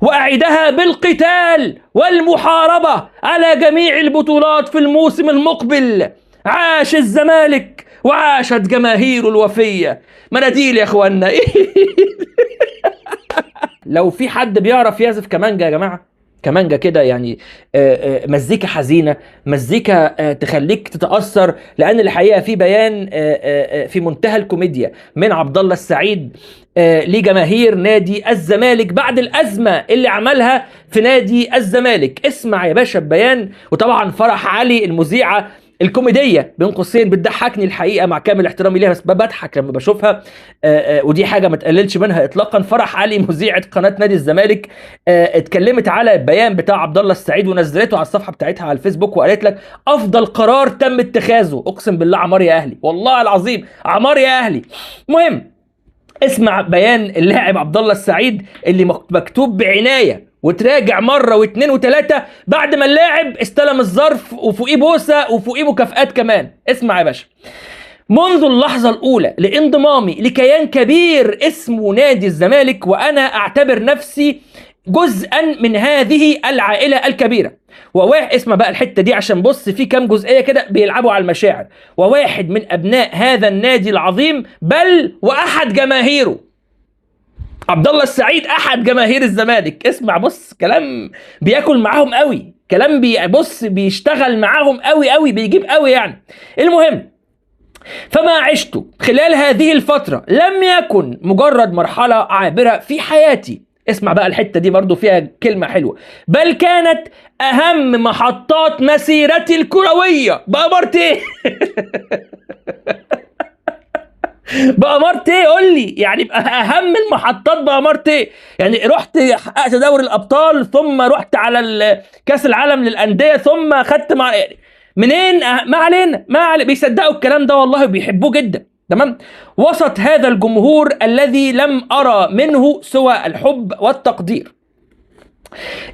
وأعدها بالقتال والمحاربة على جميع البطولات في الموسم المقبل. عاش الزمالك وعاشت جماهير الوفية. مناديل يا اخوانا. لو في حد بيعرف يعزف كمانجا يا جماعة، كمانجا كده يعني، مزيكا حزينة، مزيكا تخليك تتأثر، لأن الحقيقة في بيان في منتهى الكوميديا من عبد الله السعيد لجماهير نادي الزمالك بعد الأزمة اللي عملها في نادي الزمالك. اسمع يا باشا البيان. وطبعا فرح علي المذيعة الكوميدية بين قوسين بتضحكني الحقيقة مع كامل احترامي ليها، بس بضحك لما بشوفها، ودي حاجة ما تقللش منها اطلاقا. فرح علي مذيعة قناة نادي الزمالك اتكلمت على البيان بتاع عبد الله السعيد ونزلته على الصفحة بتاعتها على الفيسبوك، وقالت لك افضل قرار تم اتخاذه، اقسم بالله عمار يا اهلي، والله العظيم عمار يا اهلي. مهم، اسمع بيان اللاعب عبد الله السعيد اللي مكتوب بعناية وتراجع مرة واثنين وثلاثة بعد ما اللاعب استلم الظرف وفوقيه بوسة وفوقيه مكافآت كمان. اسمع يا باشا. منذ اللحظة الأولى لانضمامي لكيان كبير اسمه نادي الزمالك، وأنا أعتبر نفسي جزءا من هذه العائلة الكبيرة، اسمع بقى الحتة دي عشان بص في كام جزئية كده بيلعبوا على المشاعر. وواحد من أبناء هذا النادي العظيم، بل وأحد جماهيره. عبد الله السعيد أحد جماهير الزمالك. اسمع بص، كلام بياكل معاهم قوي، كلام بص بيشتغل معاهم قوي قوي، بيجيب قوي يعني. المهم، فما عشته خلال هذه الفترة لم يكن مجرد مرحلة عابرة في حياتي. اسمع بقى الحتة دي برضو فيها كلمة حلوة. بل كانت أهم محطات مسيرتي الكروية. بأمرت ايه؟ بأمرت ايه؟ قول لي يعني أهم المحطات بأمرت ايه؟ يعني رحت حققت دوري الأبطال، ثم رحت على كأس العالم للأندية، ثم خدت مع منين؟ ما علينا، بيصدقوا الكلام ده والله، بيحبوه جدا. تمام. وسط هذا الجمهور الذي لم أرى منه سوى الحب والتقدير.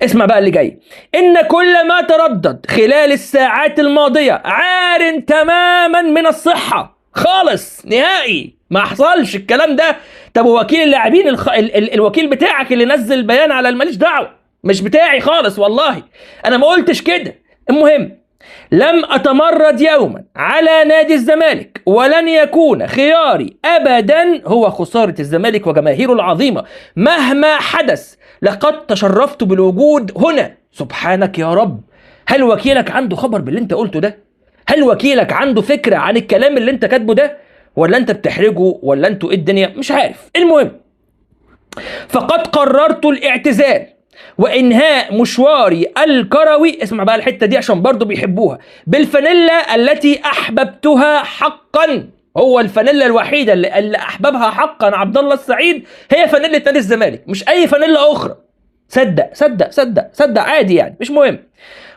اسمع بقى اللي جاي. إن كل ما تردد خلال الساعات الماضية عار تماما من الصحة، خالص نهائي ما حصلش الكلام ده. طب وكيل اللاعبين الوكيل بتاعك اللي نزل بيان على الماليش دعوة، مش بتاعي خالص والله، أنا ما قلتش كده. المهم، لم أتمرد يوما على نادي الزمالك، ولن يكون خياري أبدا هو خسارة الزمالك وجماهيره العظيمة مهما حدث. لقد تشرفت بالوجود هنا. سبحانك يا رب. هل وكيلك عنده خبر باللي انت قلته ده؟ هل وكيلك عنده فكرة عن الكلام اللي انت كاتبه ده؟ ولا انت بتحرجه؟ ولا انتوا ايه الدنيا؟ مش عارف. المهم، فقد قررت الاعتزال وإنهاء مشواري الكروي. اسمع بقى الحتة دي عشان برضو بيحبوها. بالفانيلا التي أحببتها حقا. هو الفانيلا الوحيدة اللي أحببها حقا عبد الله السعيد هي فانيلا نادي الزمالك، مش أي فانيلا أخرى. صدق صدق صدق صدق، عادي يعني، مش مهم.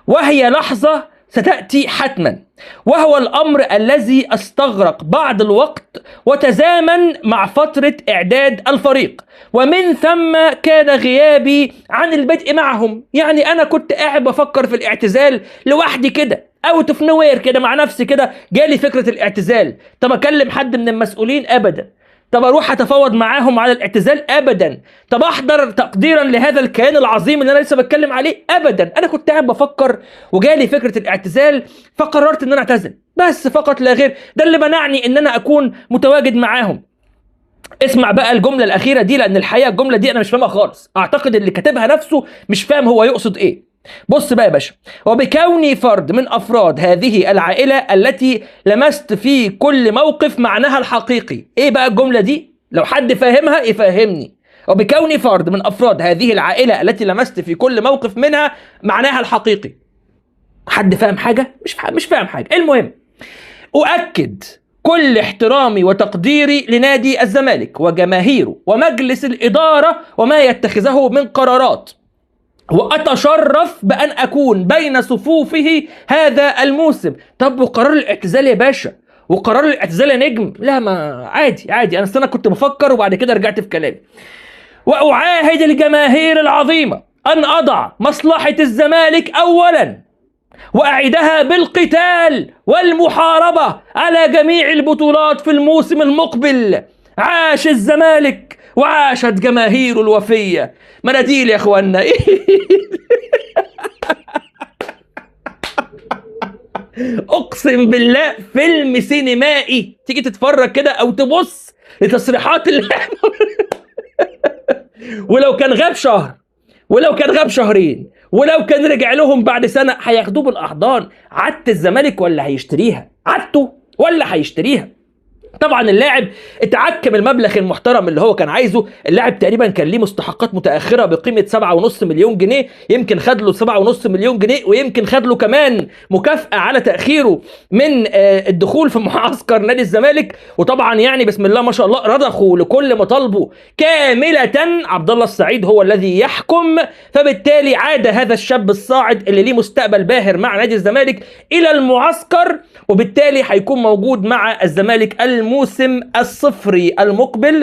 وهي لحظة ستأتي حتما، وهو الأمر الذي استغرق بعض الوقت وتزامن مع فترة إعداد الفريق، ومن ثم كان غيابي عن البدء معهم. يعني أنا كنت قاعد بفكر في الاعتزال لوحدي كده، اوت اوف نوير كده مع نفسي كده، جالي فكرة الاعتزال. طب أكلم حد من المسؤولين؟ أبدا. طب اروح اتفاوض معاهم على الاعتزال؟ ابدا. طب احضر تقديرا لهذا الكيان العظيم اللي انا لسه بتكلم عليه؟ ابدا. انا كنت قاعد بفكر وجالي فكره الاعتزال، فقررت ان انا اعتزل بس، فقط لا غير. ده اللي منعني ان انا اكون متواجد معاهم. اسمع بقى الجمله الاخيره دي، لان الحقيقه الجمله دي انا مش فاهمها خالص، اعتقد اللي كاتبها نفسه مش فاهم هو يقصد ايه. بص بقى يا باشا. وبكوني فرد من أفراد هذه العائلة التي لمست في كل موقف معناها الحقيقي. ايه بقى الجملة دي؟ لو حد فاهمها يفهمني. وبكوني فرد من أفراد هذه العائلة التي لمست في كل موقف منها معناها الحقيقي. حد فاهم حاجة؟ مش فاهم حاجة. المهم، أؤكد كل احترامي وتقديري لنادي الزمالك وجماهيره ومجلس الإدارة وما يتخذه من قرارات، وأتشرف بأن أكون بين صفوفه هذا الموسم. طب وقرار الاعتزال يا باشا؟ وقرار الاعتزال يا نجم؟ لا، ما عادي. أنا كنت بفكر وبعد كده رجعت في كلامي. وأعاهد الجماهير العظيمة أن أضع مصلحة الزمالك أولا، وأعدها بالقتال والمحاربة على جميع البطولات في الموسم المقبل. عاش الزمالك وعاشت جماهير الوفية. مناديل يا اخوانا. اقسم بالله فيلم سينمائي، تيجي تتفرج كده او تبص لتصريحات ولو كان غاب شهر، ولو كان غاب شهرين، ولو كان رجع لهم بعد سنة هياخدوه بالاحضان. عدت الزمالك ولا هيشتريها؟ عدته ولا هيشتريها؟ طبعا اللاعب اتعكم المبلغ المحترم اللي هو كان عايزه. اللاعب تقريبا كان ليه مستحقات متأخرة بقيمة 7.5 مليون جنيه، يمكن خد له 7.5 مليون جنيه، ويمكن خد له كمان مكافأة على تأخيره من الدخول في معسكر نادي الزمالك. وطبعا يعني بسم الله ما شاء الله رضخوا لكل مطالبه كاملة. عبد الله السعيد هو الذي يحكم، فبالتالي عاد هذا الشاب الصاعد اللي ليه مستقبل باهر مع نادي الزمالك إلى المعسكر، وبالتالي هيكون موجود مع الزمالك الموسم الصفري المقبل.